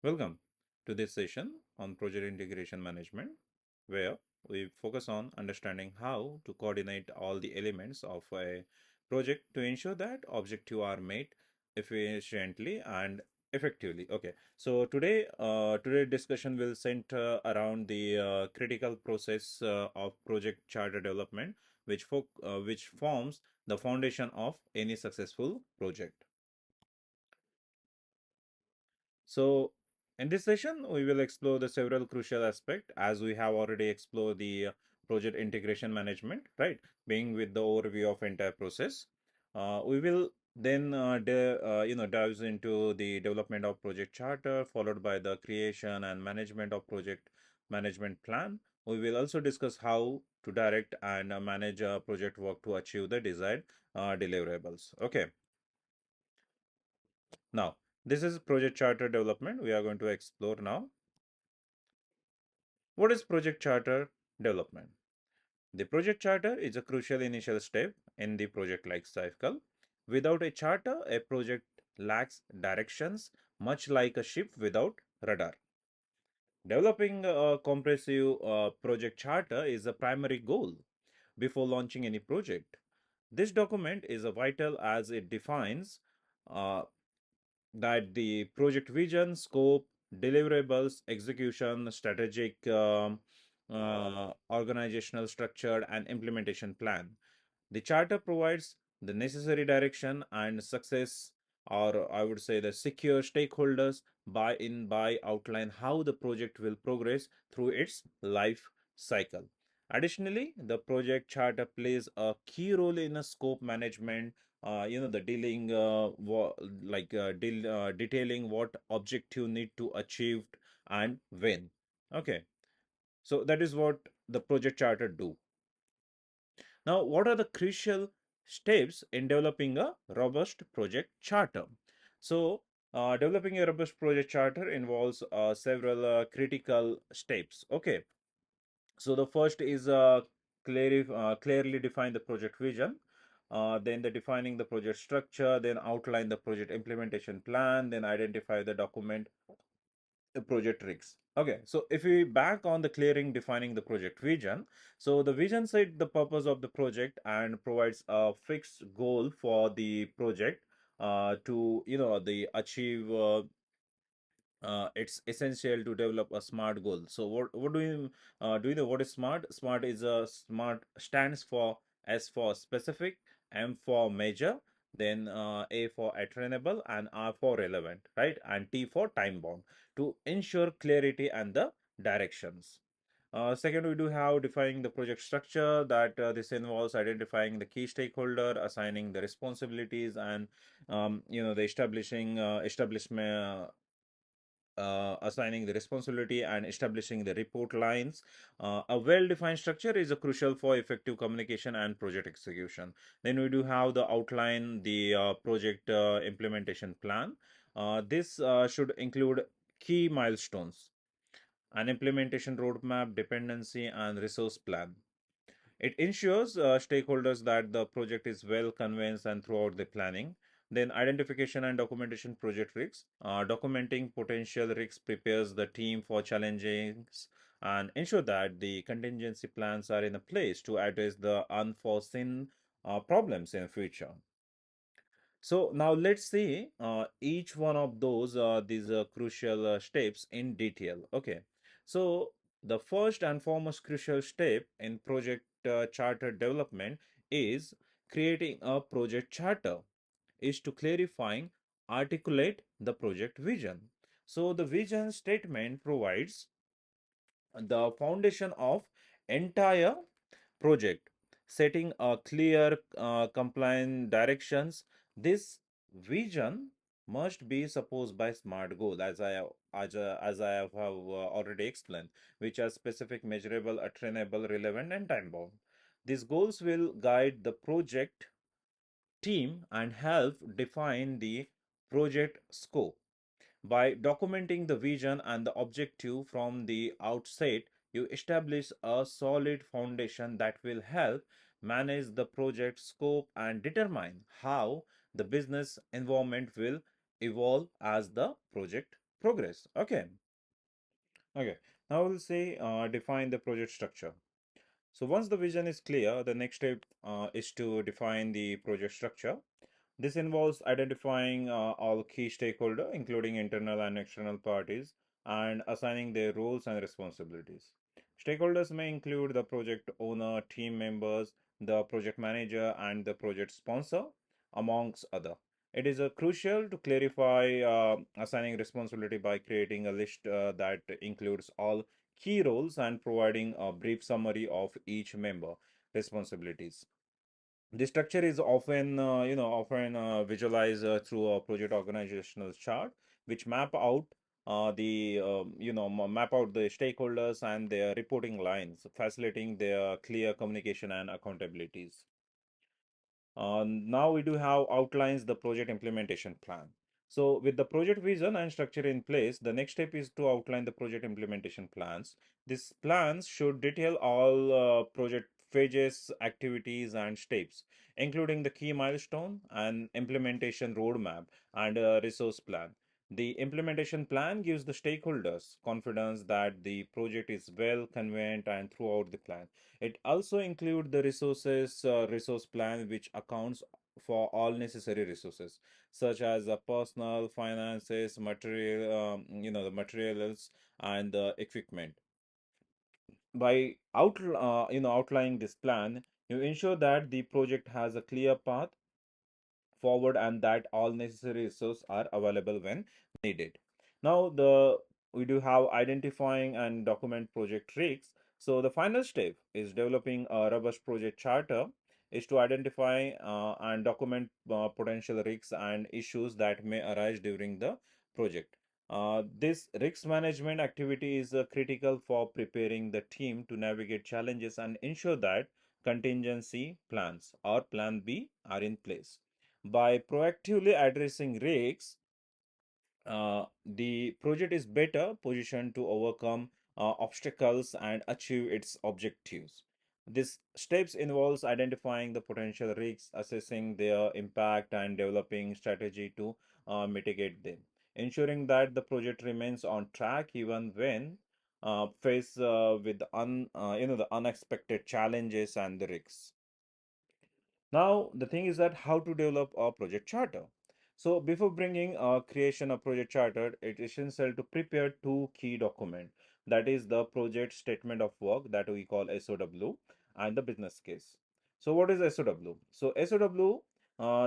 Welcome to this session on project integration management, where we focus on understanding how to coordinate all the elements of a project to ensure that objectives are met efficiently and effectively. Okay, so today discussion will center around the critical process of project charter development, which forms the foundation of any successful project. So, in this session, we will explore the several crucial aspects as we have already explored the project integration management, right? Being with the overview of entire process. We will then dives into the development of project charter, followed by the creation and management of project management plan. We will also discuss how to direct and manage project work to achieve the desired deliverables. Okay. Now, this is project charter development. We are going to explore now. What is project charter development? The project charter is a crucial initial step in the project life cycle. Without a charter, a project lacks directions, much like a ship without rudder. Developing a comprehensive project charter is a primary goal before launching any project. This document is vital as it defines uh, that the project vision, scope, deliverables, execution, strategic, organizational structure, and implementation plan. The charter provides the necessary direction and success, or I would say the secure stakeholders buy in by outline how the project will progress through its life cycle. Additionally, the project charter plays a key role in a scope management, the dealing detailing what objective need to achieve and when. Okay, so that is what the project charter do. Now, what are the crucial steps in developing a robust project charter? So, developing a robust project charter involves several critical steps. Okay, so the first is clearly define the project vision. Then the defining the project structure, then outline the project implementation plan, then identify the document project risks. Okay, so if we back on the clearing defining the project vision, so the vision set the purpose of the project and provides a fixed goal for the project to the achieve it's essential to develop a smart goal. So what do you know what is smart? Smart is a smart stands for S for specific, M for measure, then A for attainable, and R for relevant, right? And T for time bound to ensure clarity and the directions. Second, we do have defining the project structure that this involves identifying the key stakeholder, assigning the responsibilities, and the establishment assigning the responsibility and establishing the report lines. A well-defined structure is a crucial for effective communication and project execution. Then we do have the outline, the project implementation plan. This should include key milestones, an implementation roadmap, dependency, and resource plan. It ensures stakeholders that the project is well convinced and throughout the planning. Then identification and documentation project risks. Documenting potential risks prepares the team for challenges and ensure that the contingency plans are in a place to address the unforeseen problems in future. So now let's see each one of these crucial steps in detail. Okay, so the first and foremost crucial step in project charter development is creating a project charter, is to clarifying, articulate the project vision. So the vision statement provides the foundation of entire project, setting a clear compliant directions. This vision must be supposed by smart goal, as I have already explained, which are specific, measurable, attainable, relevant, and time bound. These goals will guide the project team and help define the project scope. By documenting the vision and the objective from the outset, you establish a solid foundation that will help manage the project scope and determine how the business environment will evolve as the project progress. Okay. Now we'll say define the project structure. So once the vision is clear, the next step is to define the project structure. This involves identifying all key stakeholders, including internal and external parties, and assigning their roles and responsibilities. Stakeholders may include the project owner, team members, the project manager, and the project sponsor, amongst other. It is crucial to clarify assigning responsibility by creating a list that includes all key roles and providing a brief summary of each member responsibilities. The structure is often visualized through a project organizational chart, which map out the stakeholders and their reporting lines, facilitating their clear communication and accountabilities. Now we do have outlines the project implementation plan. So with the project vision and structure in place, the next step is to outline the project implementation plans. These plans should detail all project phases, activities, and steps, including the key milestone and implementation roadmap and a resource plan. The implementation plan gives the stakeholders confidence that the project is well convened and throughout the plan. It also includes the resource plan, which accounts for all necessary resources, such as the personal, finances, the materials and the equipment. By outlining this plan, you ensure that the project has a clear path forward and that all necessary resources are available when needed. Now, the we do have identifying and document project risks. So the final step is developing a robust project charter is to identify and document potential risks and issues that may arise during the project. This risk management activity is critical for preparing the team to navigate challenges and ensure that contingency plans or plan B are in place. By proactively addressing risks, the project is better positioned to overcome obstacles and achieve its objectives. This steps involves identifying the potential risks, assessing their impact, and developing strategy to mitigate them, ensuring that the project remains on track even when faced with the unexpected challenges and the risks. Now, the thing is that how to develop a project charter. So before bringing creation of project charter, it is essential to prepare two key documents. That is the project statement of work that we call SOW and the business case. So what is SOW? So SOW,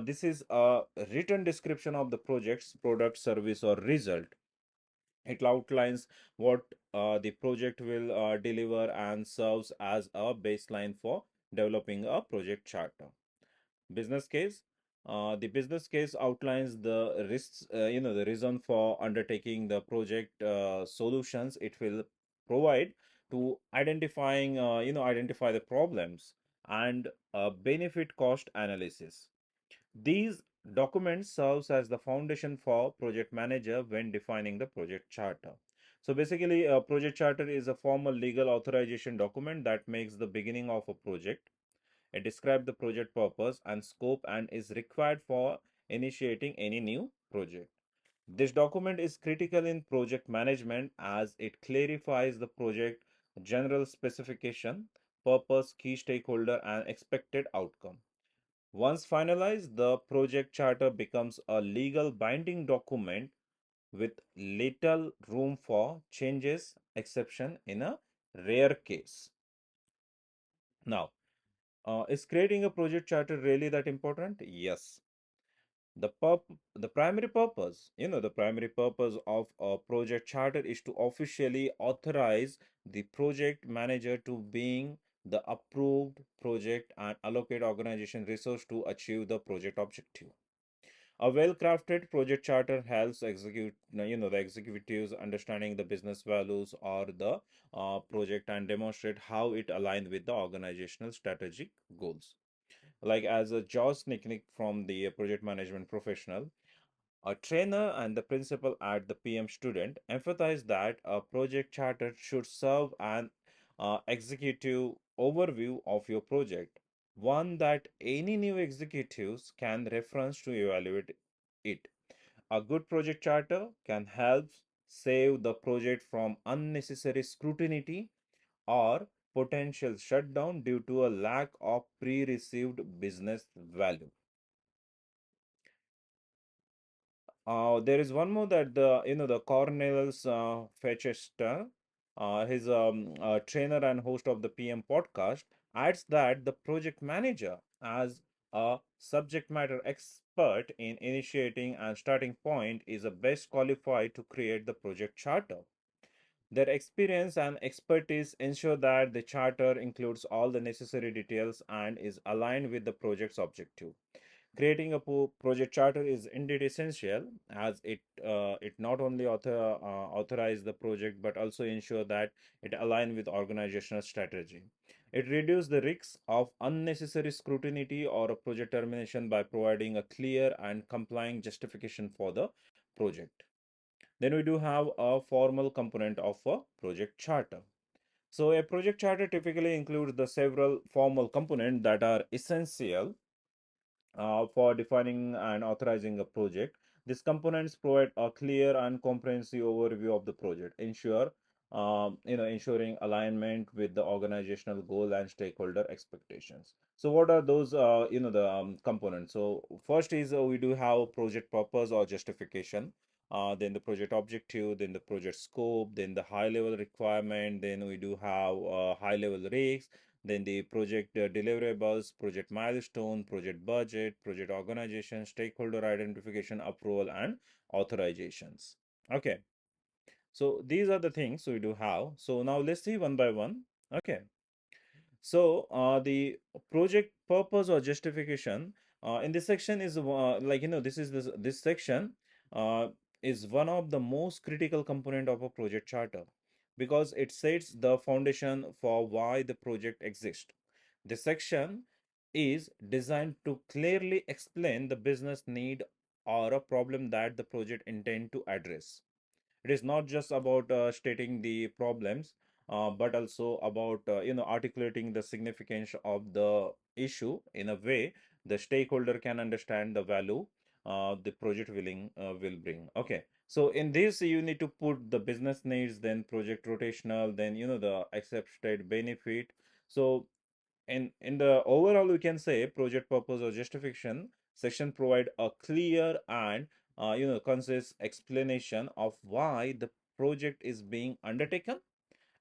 this is a written description of the project's product, service, or result. It outlines what the project will deliver and serves as a baseline for developing a project charter. Business case. The business case outlines the risks, the reason for undertaking the project, solutions it will provide to identify the problems and benefit cost analysis. These documents serves as the foundation for project manager when defining the project charter. So basically, a project charter is a formal legal authorization document that makes the beginning of a project. It describes the project purpose and scope and is required for initiating any new project. This document is critical in project management as it clarifies the project general specification, purpose, key stakeholder, and expected outcome. Once finalized, the project charter becomes a legal binding document with little room for changes, exception in a rare case. Now, is creating a project charter really that important? Yes. The primary purpose of a project charter is to officially authorize the project manager to being the approved project and allocate organization resource to achieve the project objective. A well-crafted project charter helps the executives understanding the business values or the project and demonstrate how it aligns with the organizational strategic goals. Like as a Jaws technique from the project management professional, a trainer and the principal at the PM student emphasize that a project charter should serve an executive overview of your project, one that any new executives can reference to evaluate it. A good project charter can help save the project from unnecessary scrutiny or potential shutdown due to a lack of pre-received business value. There is one more that the Cornelius Fetchester, his trainer and host of the PM podcast, adds that the project manager, as a subject matter expert in initiating and starting point, is the best qualified to create the project charter. Their experience and expertise ensure that the charter includes all the necessary details and is aligned with the project's objective. Creating a project charter is indeed essential, as it not only authorize the project but also ensure that it align with organizational strategy. It reduces the risks of unnecessary scrutiny or a project termination by providing a clear and complying justification for the project. Then we do have a formal component of a project charter. So a project charter typically includes the several formal components that are essential for defining and authorizing a project. These components provide a clear and comprehensive overview of the project, ensuring alignment with the organizational goal and stakeholder expectations. So, what are those, the components? So, first is we do have project purpose or justification. Then the project objective, then the project scope, then the high level requirement, then we do have high level risks, then the project deliverables, project milestone, project budget, project organization, stakeholder identification, approval, and authorizations. Okay, so these are the things we do have. So now let's see one by one. Okay, so the project purpose or justification in this section is this section uh, is one of the most critical component of a project charter because it sets the foundation for why the project exists. This section is designed to clearly explain the business need or a problem that the project intend to address. It is not just about stating the problems, but also about articulating the significance of the issue in a way the stakeholder can understand the value the project will bring. Okay, so in this you need to put the business needs, then project rotational, then the accepted benefit. So in the overall, we can say project purpose or justification section provide a clear and concise explanation of why the project is being undertaken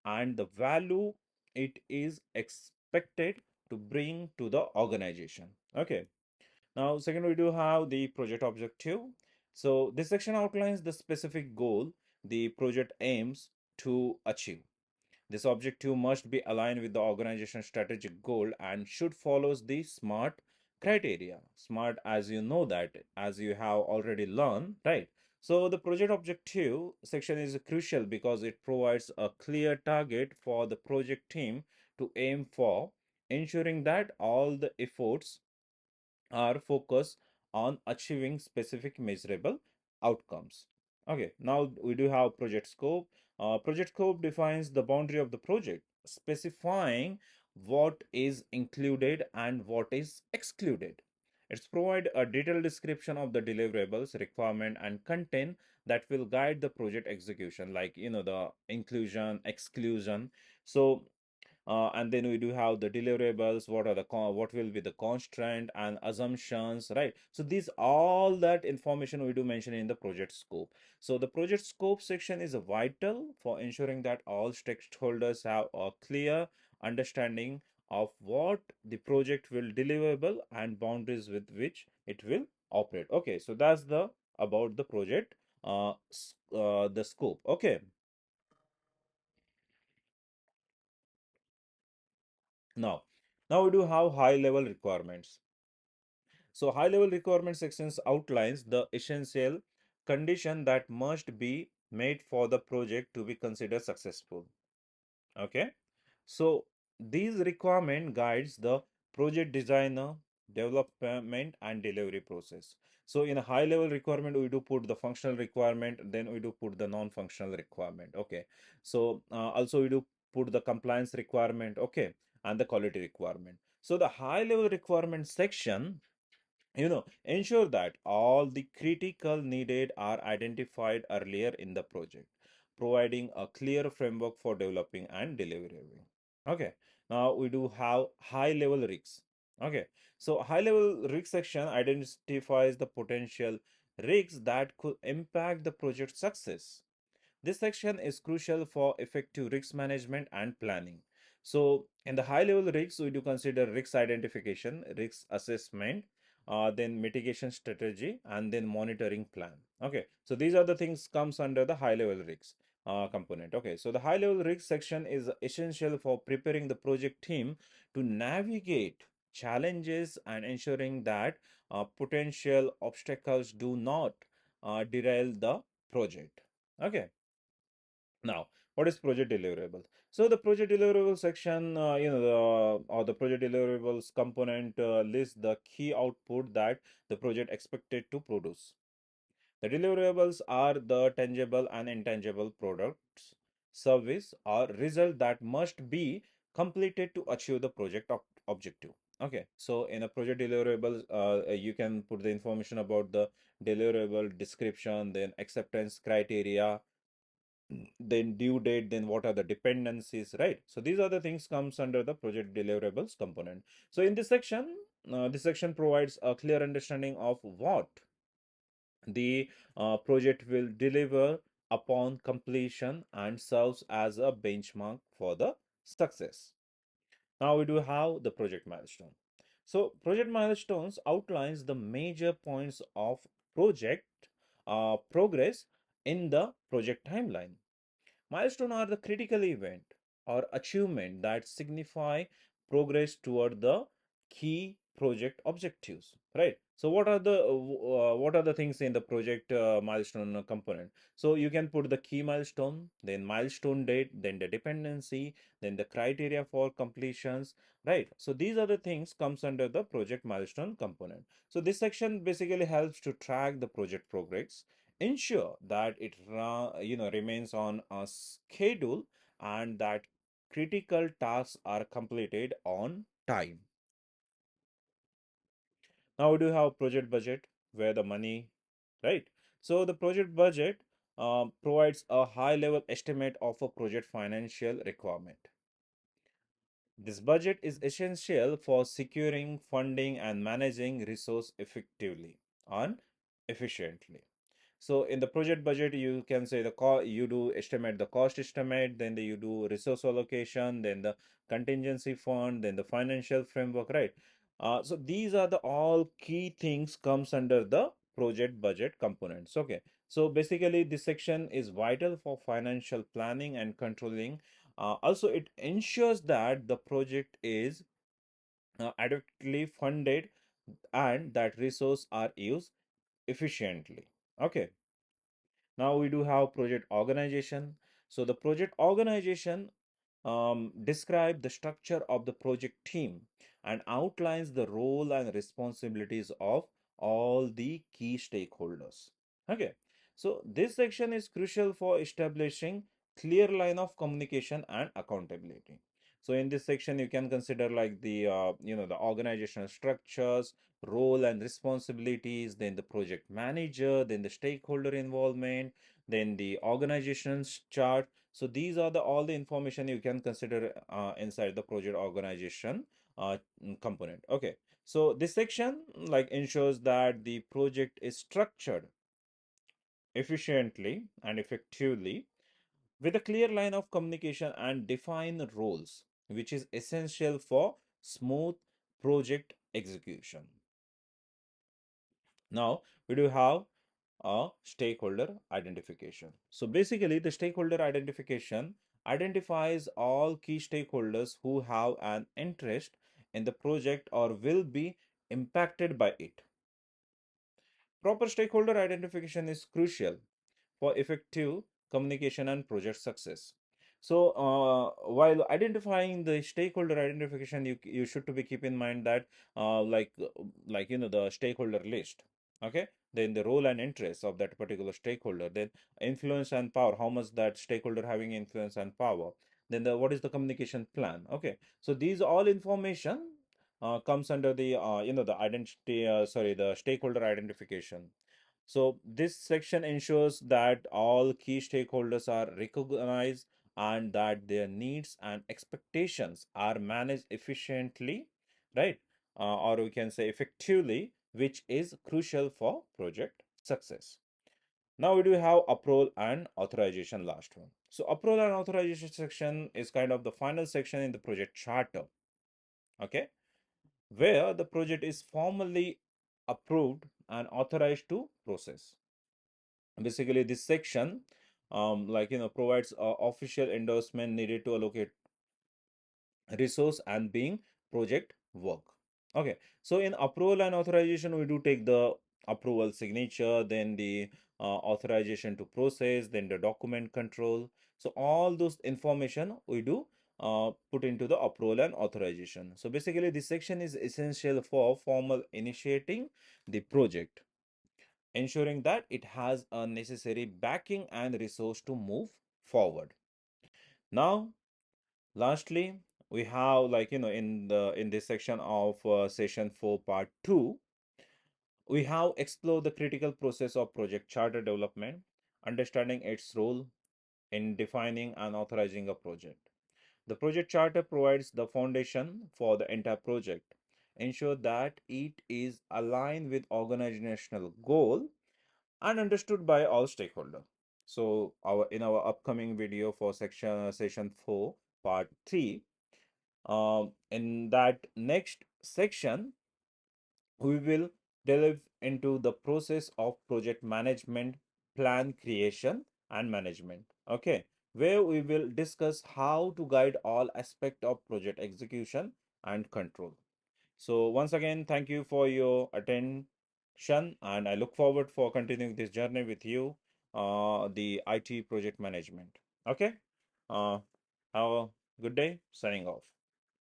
and the value it is expected to bring to the organization. Okay, now second we do have the project objective. So this section outlines the specific goal the project aims to achieve. This objective must be aligned with the organization's strategic goal and should follow the SMART criteria. SMART, as you know that, as you have already learned, right? So the project objective section is crucial because it provides a clear target for the project team to aim for, ensuring that all the efforts are focused on achieving specific measurable outcomes. Okay, now we do have project scope. Project scope defines the boundary of the project, specifying what is included and what is excluded. It's provide a detailed description of the deliverables, requirement, and content that will guide the project execution, like the inclusion, exclusion. So and then we do have the deliverables, what will be the constraint and assumptions, right? So these all that information we do mention in the project scope. So the project scope section is vital for ensuring that all stakeholders have a clear understanding of what the project will deliverable and boundaries with which it will operate. Okay, so that's the about the project the scope. Okay, now we do have high level requirements. So high level requirement sections outlines the essential condition that must be made for the project to be considered successful. Okay. So these requirement guides the project designer, development and delivery process. So in a high level requirement, we do put the functional requirement, then we do put the non-functional requirement. Okay. So also we do put the compliance requirement, okay, and the quality requirement. So the high level requirement section Ensure that all the critical needed are identified earlier in the project, providing a clear framework for developing and delivering. Okay, now we do have high level risks. Okay, so high level risk section identifies the potential risks that could impact the project success. This section is crucial for effective risk management and planning. So, in the high level risks, we do consider risk identification, risk assessment, then mitigation strategy, and then monitoring plan. Okay, so these are the things comes under the high level risks component. Okay, so the high level risk section is essential for preparing the project team to navigate challenges and ensuring that potential obstacles do not derail the project. Okay. Now, what is project deliverable? So the project deliverable section, or the project deliverables component lists the key output that the project expected to produce. The deliverables are the tangible and intangible products, service, or result that must be completed to achieve the project objective. Okay, so in a project deliverables, you can put the information about the deliverable description, then acceptance criteria, then due date, then what are the dependencies, right? So these are the things comes under the project deliverables component. So in this section provides a clear understanding of what the project will deliver upon completion and serves as a benchmark for the success. Now we do have the project milestone. So project milestones outlines the major points of project progress in the project timeline. Milestones are the critical event or achievement that signify progress toward the key project objectives, right? So what are the things in the project milestone component? So you can put the key milestone, then milestone date, then the dependency, then the criteria for completions, right? So these are the things comes under the project milestone component. So this section basically helps to track the project progress, ensure that it remains on a schedule, and that critical tasks are completed on time. Now we do have project budget, where the money, right? So the project budget provides a high level estimate of a project financial requirement. This budget is essential for securing funding and managing resource effectively and efficiently. So in the project budget, you can say the cost, you do estimate the cost estimate, then you do resource allocation, then the contingency fund, then the financial framework, right? So these are the all key things comes under the project budget components. Okay. So basically this section is vital for financial planning and controlling. Also, it ensures that the project is adequately funded and that resources are used efficiently. Okay. Now we do have project organization. So the project organization describe the structure of the project team and outlines the role and responsibilities of all the key stakeholders. Okay, so this section is crucial for establishing clear line of communication and accountability. So in this section, you can consider like the the organizational structures, role and responsibilities, then the project manager, then the stakeholder involvement, then the organization's chart. So these are the all the information you can consider inside the project organization component. Okay, so this section like ensures that the project is structured efficiently and effectively with a clear line of communication and defined roles, which is essential for smooth project execution. Now we do have a stakeholder identification. So basically, the stakeholder identification identifies all key stakeholders who have an interest in the project or will be impacted by it. Proper stakeholder identification is crucial for effective communication and project success. So, while identifying the stakeholder identification, you should to be keep in mind that the stakeholder list. Okay, then the role and interests of that particular stakeholder, then influence and power, how much that stakeholder having influence and power, then the what is the communication plan. Okay, so these all information comes under the the identity sorry the stakeholder identification. So this section ensures that all key stakeholders are recognized and that their needs and expectations are managed efficiently, right? Or we can say effectively, which is crucial for project success. Now we do have approval and authorization, last one. So approval and authorization section is kind of the final section in the project charter, okay, where the project is formally approved and authorized to process. Basically, this section, provides official endorsement needed to allocate resource and being project work. Okay, so in approval and authorization, we do take the approval signature, then the authorization to process, then the document control. So all those information we do put into the approval and authorization. So basically, this section is essential for formal initiating the project, ensuring that it has a necessary backing and resource to move forward. Now, lastly, we have, in this section of session 4 part 2, we have explored the critical process of project charter development, understanding its role in defining and authorizing a project. The project charter provides the foundation for the entire project, ensure that it is aligned with organizational goal and understood by all stakeholders. So our in our upcoming video for session 4 part 3, in that next section, we will delve into the process of project management, plan creation, and management. Okay, where we will discuss how to guide all aspect of project execution and control. So once again, thank you for your attention, and I look forward for continuing this journey with you, the IT project management. Okay, have a good day. Signing off.